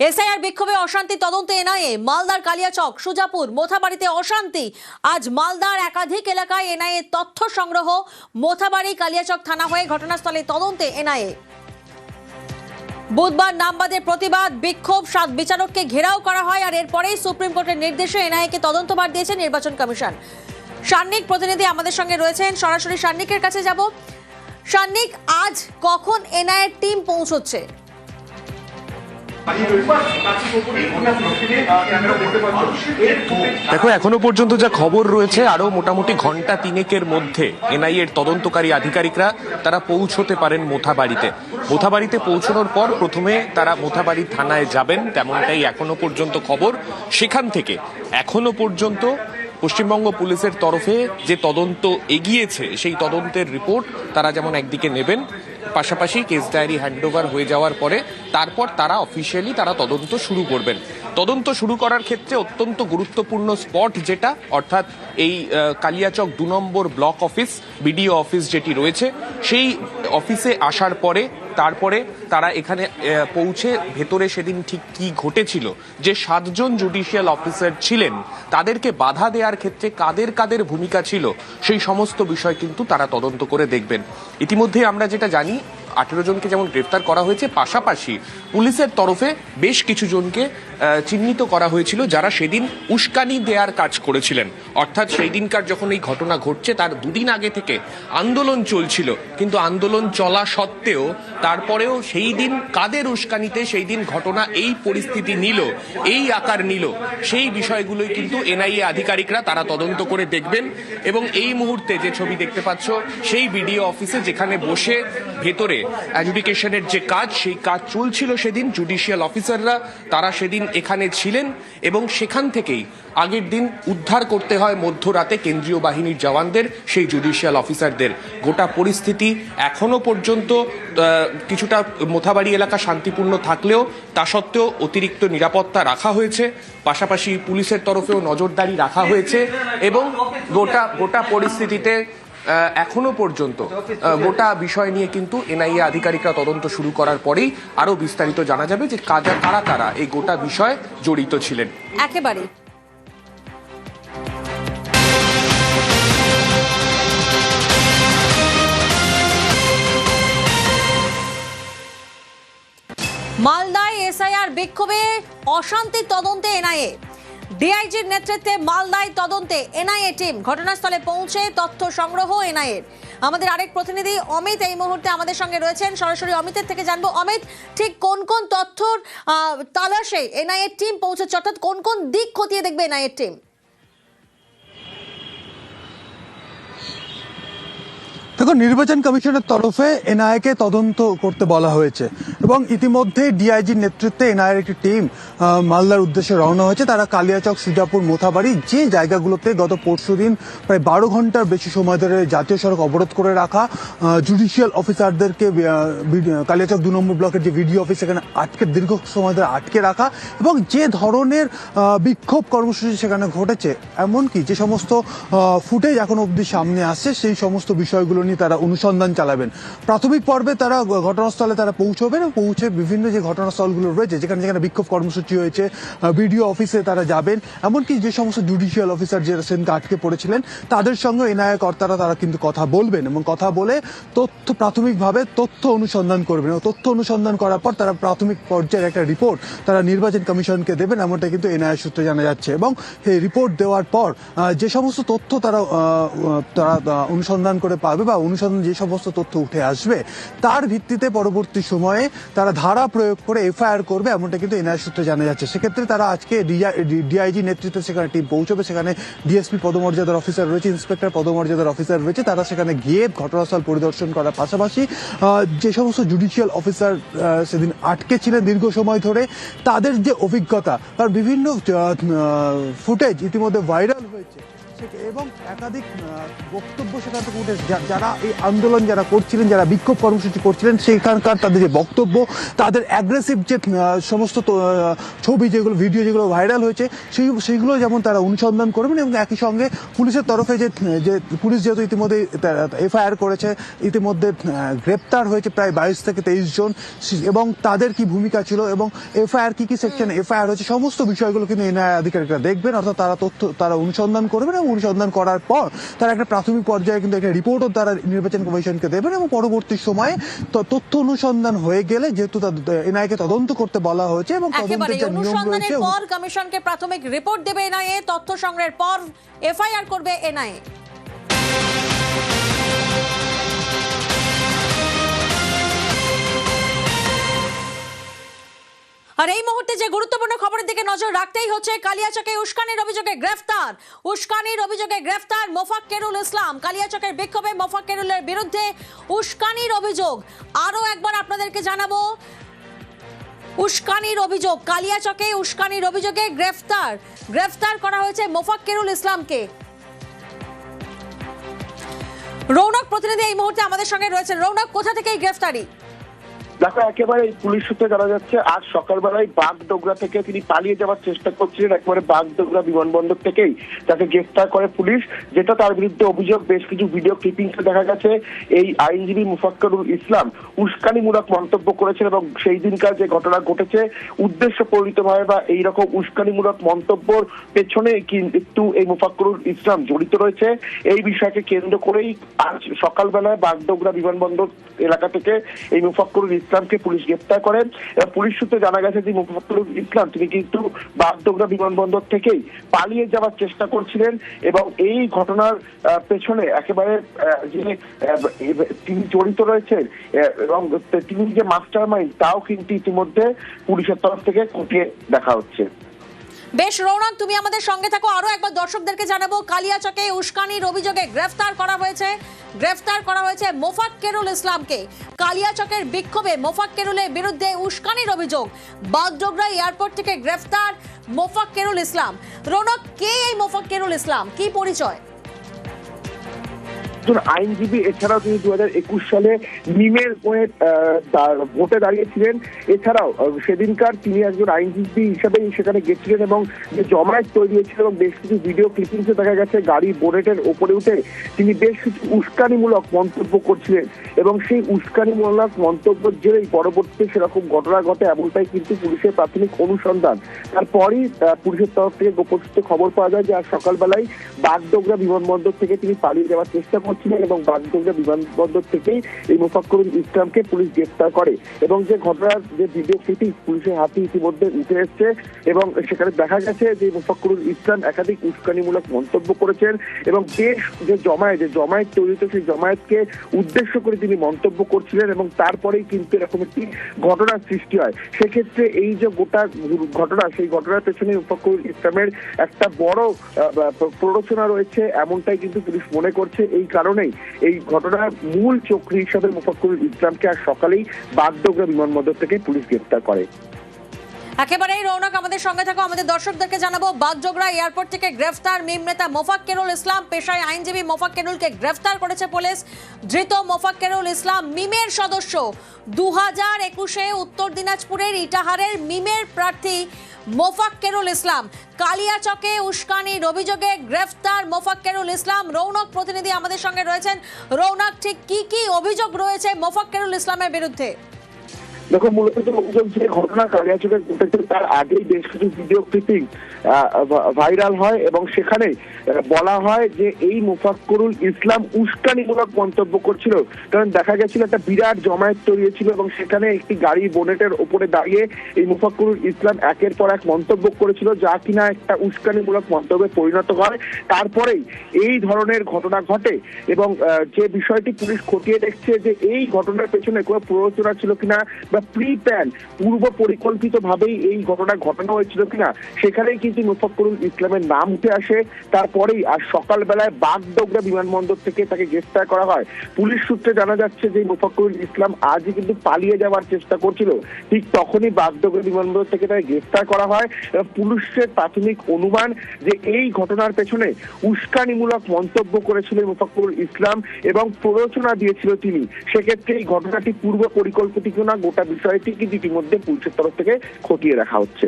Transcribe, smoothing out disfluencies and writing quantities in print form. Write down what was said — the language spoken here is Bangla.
এসআইআর বিক্ষোভে অশান্তি তদন্তে এনআইএ। মালদার কালিয়াচক, সুজাপুর, মোথাবাড়িতে অশান্তি। আজ মালদার একাধিক এলাকায় এনআইএ তথ্য সংগ্রহ। মোথাবাড়ি কালিয়াচক থানা হয়ে ঘটনাস্থলে তদন্তে এনআইএ। বুধবার নামবাদের প্রতিবাদ বিক্ষোভ, 7 বিচারককে ঘেরাও করা হয়। আর এরপরেই সুপ্রিম কোর্টের নির্দেশে এনআইএকে তদন্তভার দিয়েছে নির্বাচন কমিশন। সান্নিক প্রতিনিধি আমাদের সঙ্গে রয়েছেন, সরাসরি সান্নিকের কাছে যাব। সান্নিক, আজ কখন এনআইএর টিম পৌঁছচ্ছে? দেখো, এখনো পর্যন্ত যা খবর রয়েছে আরো মোটামুটি ঘন্টা 3-এর মধ্যে এনআইএর তদন্তকারী আধিকারিকরা তারা পৌঁছতে পারেন মোথাবাড়িতে। মোথাবাড়িতে পৌঁছানোর পর প্রথমে তারা মোথাবাড়ি থানায় যাবেন, তেমনটাই এখনো পর্যন্ত খবর। সেখান থেকে এখনো পর্যন্ত পশ্চিমবঙ্গ পুলিশের তরফে যে তদন্ত এগিয়েছে সেই তদন্তের রিপোর্ট তারা যেমন একদিকে নেবেন, পাশাপাশি কেস ডায়েরি হ্যান্ডওভার হয়ে যাওয়ার পরে তারপর তারা অফিসিয়ালি তারা তদন্ত শুরু করবেন। তদন্ত শুরু করার ক্ষেত্রে অত্যন্ত গুরুত্বপূর্ণ স্পট যেটা, অর্থাৎ এই কালিয়াচক 2 নম্বর ব্লক অফিস, বিডিও অফিস যেটি রয়েছে, সেই অফিসে আসার পরে তারপরে তারা এখানে পৌঁছে ভেতরে সেদিন ঠিক কি ঘটেছিল, যে 7 জন জুডিশিয়াল অফিসার ছিলেন তাদেরকে বাধা দেওয়ার ক্ষেত্রে কাদের কাদের ভূমিকা ছিল সেই সমস্ত বিষয় কিন্তু তারা তদন্ত করে দেখবেন। ইতিমধ্যে আমরা যেটা জানি 18 জনকে যেমন গ্রেফতার করা হয়েছে, পাশাপাশি পুলিশের তরফে বেশ কিছু জনকে চিহ্নিত করা হয়েছিল যারা সেদিন উস্কানি দেওয়ার কাজ করেছিলেন। অর্থাৎ সেই দিনকার যখন এই ঘটনা ঘটছে তার 2 দিন আগে থেকে আন্দোলন চলছিল, কিন্তু আন্দোলন চলা সত্ত্বেও তারপরেও সেই দিন কাদের উস্কানিতে সেই দিন ঘটনা এই পরিস্থিতি নিল, এই আকার নিল, সেই বিষয়গুলোই কিন্তু এনআইএ আধিকারিকরা তারা তদন্ত করে দেখবেন। এবং এই মুহূর্তে যে ছবি দেখতে পাচ্ছ সেই বিডিও অফিসে, যেখানে বসে ভেতরে অ্যাডজুডিকেশনের যে কাজ সেই কাজ চলছিল সেদিন, জুডিশিয়াল অফিসাররা তারা সেদিন এখানে ছিলেন এবং সেখান থেকেই আগের দিন উদ্ধার করতে হয় মধ্যরাতে কেন্দ্রীয় বাহিনীর জওয়ানদের সেই জুডিশিয়াল অফিসারদের। গোটা পরিস্থিতি এখনো পর্যন্ত কিছুটা মোথাবাড়ি এলাকা শান্তিপূর্ণ থাকলেও তা সত্ত্বেও অতিরিক্ত নিরাপত্তা রাখা হয়েছে, পাশাপাশি পুলিশের তরফেও নজরদারি রাখা হয়েছে এবং গোটা পরিস্থিতিতে এখনো পর্যন্ত গোটা বিষয় নিয়ে কিন্তু এনআইএ আধিকারিকরা তদন্ত শুরু করার পরেই আরো বিস্তারিত জানা যাবে যে কারা কারা এই গোটা বিষয়ে জড়িত ছিলেন। একেবারে মালদায় এসআইআর বিক্ষোভে অশান্তি তদন্তে এনআইএ। ডিআইজির নেতৃত্বে মালদায় তদন্তে এনআইএ টিম ঘটনাস্থলে পৌঁছে তথ্য সংগ্রহ এনআইএর। আমাদের আরেক প্রতিনিধি অমিত এই মুহূর্তে আমাদের সঙ্গে রয়েছেন, সরাসরি অমিতের থেকে জানবো। অমিত, ঠিক কোন কোন তথ্যর তালাশে এনআইএ টিম পৌঁছেছে, অর্থাৎ কোন কোন দিক খতিয়ে দেখবে এনআইএ টিম? দেখো, নির্বাচন কমিশনের তরফে এনআইএকে তদন্ত করতে বলা হয়েছে এবং ইতিমধ্যে ডিআইজির নেতৃত্বে এনআইএর একটি টিম মালদার উদ্দেশ্যে রওনা হয়েছে। তারা কালিয়াচক, সুজাপুর, মোথাবাড়ি যে জায়গাগুলোতে গত পরশুদিন প্রায় 12 ঘন্টার বেশি সময় ধরে জাতীয় সড়ক অবরোধ করে রাখা, জুডিশিয়াল অফিসারদেরকে কালিয়াচক 2 নম্বর ব্লকের যে ভিডিও অফিস সেখানে দীর্ঘ সময় ধরে আটকে রাখা এবং যে ধরনের বিক্ষোভ কর্মসূচি সেখানে ঘটেছে, এমনকি যে সমস্ত ফুটেজ এখন অবধি সামনে আসছে সেই সমস্ত বিষয়গুলো নিয়ে তারা অনুসন্ধান চালাবেন। প্রাথমিক পর্বে তারা ঘটনাস্থলে তারা পৌঁছবেন, পৌঁছে বিভিন্ন যে ঘটনাস্থলগুলো রয়েছে যেখানে যেখানে বিক্ষোভ কর্মসূচি হয়েছে বিডিও অফিসে তারা যাবেন, এমনকি যে সমস্ত জুডিশিয়াল অফিসার যারা সেদিনকে আটকে পড়েছিলেন তাদের সঙ্গে এনআইএ কর্তারা তারা কিন্তু কথা বলবেন এবং কথা বলে প্রাথমিকভাবে তথ্য অনুসন্ধান করবেন এবং তথ্য অনুসন্ধান করার পর তারা প্রাথমিক পর্যায়ের একটা রিপোর্ট তারা নির্বাচন কমিশনকে দেবেন, এমনটা কিন্তু এনআইএ সূত্রে জানা যাচ্ছে। এবং এই রিপোর্ট দেওয়ার পর যে সমস্ত তথ্য তারা অনুসন্ধান করে পাবে বা অনুসন্ধান যে সমস্ত তথ্য উঠে আসবে তার ভিত্তিতে পরবর্তী সময়ে তারা ধারা প্রয়োগ করে এফআইআর করবে, এমনটা কিন্তু এনআইএ সূত্রে জানা যাচ্ছে। সেক্ষেত্রে তারা আজকে ডিআইজি নেতৃত্বে সেখানে টিম পৌঁছবে, সেখানে ডিএসপি পদমর্যাদার অফিসার রয়েছে, ইন্সপেক্টর পদমর্যাদার অফিসার রয়েছে, তারা সেখানে গিয়ে ঘটনাস্থল পরিদর্শন করার পাশাপাশি যে সমস্ত জুডিশিয়াল অফিসার সেদিন আটকে ছিলেন দীর্ঘ সময় ধরে তাদের যে অভিজ্ঞতা, তার বিভিন্ন ফুটেজ ইতিমধ্যে ভাইরাল হয়েছে এবং একাধিক বক্তব্য সেখান থেকে উঠে যারা এই আন্দোলন যারা করছিলেন, যারা বিক্ষোভ কর্মসূচি করছিলেন, সেখানকার তাদের যে বক্তব্য, তাদের অ্যাগ্রেসিভ যে সমস্ত ছবি যেগুলো, ভিডিও যেগুলো ভাইরাল হয়েছে, সেইগুলো যেমন তারা অনুসন্ধান করবেন। এবং একই সঙ্গে পুলিশের তরফে যে পুলিশ যেহেতু ইতিমধ্যে এফআইআর করেছে, ইতিমধ্যে গ্রেপ্তার হয়েছে প্রায় 22 থেকে 23 জন, এবং তাদের কি ভূমিকা ছিল এবং এফআইআর কি সেকশনে এফআইআর হয়েছে, সমস্ত বিষয়গুলো কিন্তু এনআইএ আধিকারিকরা দেখবেন। অর্থাৎ তারা অনুসন্ধান করবেন এবং অনুসন্ধান করার পর তারা একটা প্রাথমিক পর্যায়ে কিন্তু একটা রিপোর্টও তারা নির্বাচন কমিশনকে দেবেন। এবং পরবর্তী সময়ে তথ্য অনুসন্ধান হয়ে গেলে, যেহেতু এনআইএ কে তদন্ত করতে বলা হয়েছে এবং তদন্তের যে নিয়ম রয়েছে, পর কমিশনকে প্রাথমিক রিপোর্ট দেবে এনআইএ, তথ্য সংগ্রহের পর এফআইআর করবে এনআইএ। আর এই মুহূর্তে যে গুরুত্বপূর্ণ খবরের দিকে নজর রাখতেই হচ্ছে, কালিয়াচকে উস্কানির অভিযোগে গ্রেফতার মোফাক্কেরুল ইসলাম। কালিয়াচকের বিক্ষোভে মোফাক্কেরুলের বিরুদ্ধে উস্কানির অভিযোগ। আরো একবার আপনাদেরকে জানাবো, উস্কানির অভিযোগ, কালিয়াচকে উস্কানির অভিযোগে গ্রেফতার করা হয়েছে মোফাক্কেরুল ইসলামকে। রৌনক প্রতিনিধি এই মুহূর্তে আমাদের সঙ্গে রয়েছে। রৌনক, কোথা থেকে এই গ্রেফতারি? দেখো, একেবারে পুলিশ সূত্রে জানা যাচ্ছে আজ সকালবেলায় বাগডোগরা থেকে তিনি পালিয়ে যাওয়ার চেষ্টা করছিলেন। একেবারে বাগডোগরা বিমানবন্দর থেকেই তাকে গ্রেফতার করে পুলিশ। যেটা তার বিরুদ্ধে অভিযোগ, বেশ কিছু ভিডিও ক্লিপিংসে দেখা গেছে এই আইনজীবী মোফাক্কেরুল ইসলাম উস্কানিমূলক মন্তব্য করেছেন এবং সেই দিনকার যে ঘটনা ঘটেছে উদ্দেশ্য প্রণীতভাবে বা এইরকম উস্কানিমূলক মন্তব্যর পেছনে একটু এই মোফাক্কেরুল ইসলাম জড়িত রয়েছে। এই বিষয়কে কেন্দ্র করেই আজ সকালবেলায় বাগডোগরা বিমানবন্দর এলাকা থেকে এই মোফাক্কেরুল ইসলামকে পুলিশ গ্রেফতার করেন। পুলিশ সূত্রে জানা গেছে যে মোফাক্কেরুল ইসলাম তিনি কিন্তু বাগডোগরা বিমানবন্দর থেকেই পালিয়ে যাওয়ার চেষ্টা করছিলেন এবং এই ঘটনার পেছনে একেবারে যে তিনি জড়িত রয়েছেন এবং তিনি যে মাস্টার মাইন্ড, তাও কিন্তু ইতিমধ্যে পুলিশের তরফ থেকে খতিয়ে দেখা হচ্ছে। বেশ রৌনক, তুমি আমাদের সঙ্গে থাকো। আরো একবার দর্শকদেরকে জানাবো, কালিয়াচকে উস্কানির অভিযোগে গ্রেফতার করা হয়েছে মোফাক্কেরুল ইসলামকে। কালিয়াচকের বিক্ষোভে মোফাক্কেরুলের বিরুদ্ধে উস্কানির অভিযোগ। বাগডোগরা এয়ারপোর্ট থেকে গ্রেফতার মোফাক্কেরুল ইসলাম। রৌনক, কে এই মোফাক্কেরুল ইসলাম, কি পরিচয়? আইনজীবী, এছাড়াও তিনি 2021 সালে মিমের ভোটে দাঁড়িয়েছিলেন। এছাড়াও সেদিনকার তিনি একজন আইনজীবী হিসাবেই সেখানে গেছিলেন এবং যে জমায়েত তৈরি হয়েছিল এবং বেশ কিছু ভিডিও ক্লিপিংসে দেখা গেছে গাড়ি বোনেটের ওপরে উঠে তিনি বেশ কিছু উস্কানিমূলক মন্তব্য করছিলেন এবং সেই উস্কানিমূলক মন্তব্যের জেরেই পরবর্তীতে সেরকম ঘটনা ঘটে, এমনটাই কিন্তু পুলিশের প্রাথমিক অনুসন্ধান। তারপরই পুলিশের তরফ থেকে গোপন সূত্রে খবর পাওয়া যায় যে আজ সকালবেলায় বাগডোগরা বিমানবন্দর থেকে তিনি পালিয়ে যাওয়ার চেষ্টা করছিলেন এবং বাগডোগরা বিমানবন্দর থেকেই এই মোফাক্কেরুল ইসলামকে পুলিশ গ্রেফতার করে। এবং যে ঘটনার যে ভিডিও ক্লিপিং পুলিশের হাতে ইতিমধ্যে উঠে এসছে এবং সেখানে দেখা গেছে যে মোফাক্কেরুল ইসলাম একাধিক উস্কানিমূলক মন্তব্য করেছেন এবং বেশ যে জমায়েত তৈরি হতো সেই জমায়েতকে উদ্দেশ্য করে তিনি মন্তব্য করছিলেন এবং তারপরেই কিন্তু এরকম একটি ঘটনার সৃষ্টি হয়। সেক্ষেত্রে এই যে গোটা ঘটনা, সেই ঘটনার পেছনে মোফাক্কেরুল ইসলামের একটা বড় প্ররোচনা রয়েছে, এমনটাই কিন্তু পুলিশ মনে করছে। এই কারণেই এই ঘটনার মূল চক্রী হিসাবে মোফাক্কেরুল ইসলামকে আজ সকালেই বাগডোগরা বিমানবন্দর থেকে পুলিশ গ্রেফতার করে। একেবারেই রৌনক, আমাদের সঙ্গে থাকো। আমাদের দর্শকদেরকে জানাবো, বাগডোগরা এয়ারপোর্ট থেকে গ্রেফতার মিম নেতা মোফাক্কেরুল ইসলাম। পেশায় আইনজীবী মোফাক্কেরুলকে গ্রেফতার করেছে পুলিশ। ধৃত মোফাক্কেরুল ইসলাম মিমের সদস্য। 2021-এ উত্তর দিনাজপুরের ইটাহারের মিমের প্রার্থী মোফাক্কেরুল ইসলাম। কালিয়াচকে উস্কানির অভিযোগে গ্রেফতার মোফাক্কেরুল ইসলাম। রৌনক প্রতিনিধি আমাদের সঙ্গে রয়েছেন। রৌনক, ঠিক কি অভিযোগ রয়েছে মোফাক্কেরুল ইসলামের বিরুদ্ধে? দেখো, মূলত যে অভিযোগ, যে ঘটনা কালিয়াচকে ঘটেছে তার আগেই বেশ কিছু ভিডিও ক্লিপিং ভাইরাল হয় এবং সেখানে বলা হয় যে এই মোফাক্কেরুল ইসলাম উস্কানিমূলক মন্তব্য করছিল। কারণ দেখা গেছিল একটা বিরাট জমায়েত তৈরি হয়েছিল এবং সেখানে একটি গাড়ি বোনেটের ওপরে দাঁড়িয়ে এই মোফাক্কেরুল ইসলাম একের পর এক মন্তব্য করেছিল, যা কিনা একটা উস্কানিমূলক মন্তব্যে পরিণত হয়। তারপরেই এই ধরনের ঘটনা ঘটে এবং যে বিষয়টি পুলিশ খতিয়ে দেখছে যে এই ঘটনার পেছনে কোনো প্ররোচনা ছিল কিনা বা বা প্রি প্ল্যান পূর্ব পরিকল্পিত ভাবেই এই ঘটনা ঘটানো হয়েছিল কিনা সেখানেই কিন্তু মোফাক্কুরুল ইসলামের নাম উঠে আসে। তারপরেই আর সকালবেলায় বাগডোগরা বিমানবন্দর থেকে তাকে গ্রেফতার করা হয়। পুলিশ সূত্রে জানা যাচ্ছে যে মোফাক্কুরুল ইসলাম আজই কিন্তু পালিয়ে যাওয়ার চেষ্টা করছিল, ঠিক তখনই বাগডোগরা বিমানবন্দর থেকে তাকে গ্রেফতার করা হয়। পুলিশের প্রাথমিক অনুমান যে এই ঘটনার পেছনে উস্কানিমূলক মন্তব্য করেছিলেন মোফাক্কুরুল ইসলাম এবং প্ররোচনা দিয়েছিল তিনি। সেক্ষেত্রে এই ঘটনাটি পূর্ব পরিকল্পিত কিনা গোটা বিষয়টি কিন্তু ইতিমধ্যে পুলিশের তরফ থেকে খতিয়ে দেখা হচ্ছে।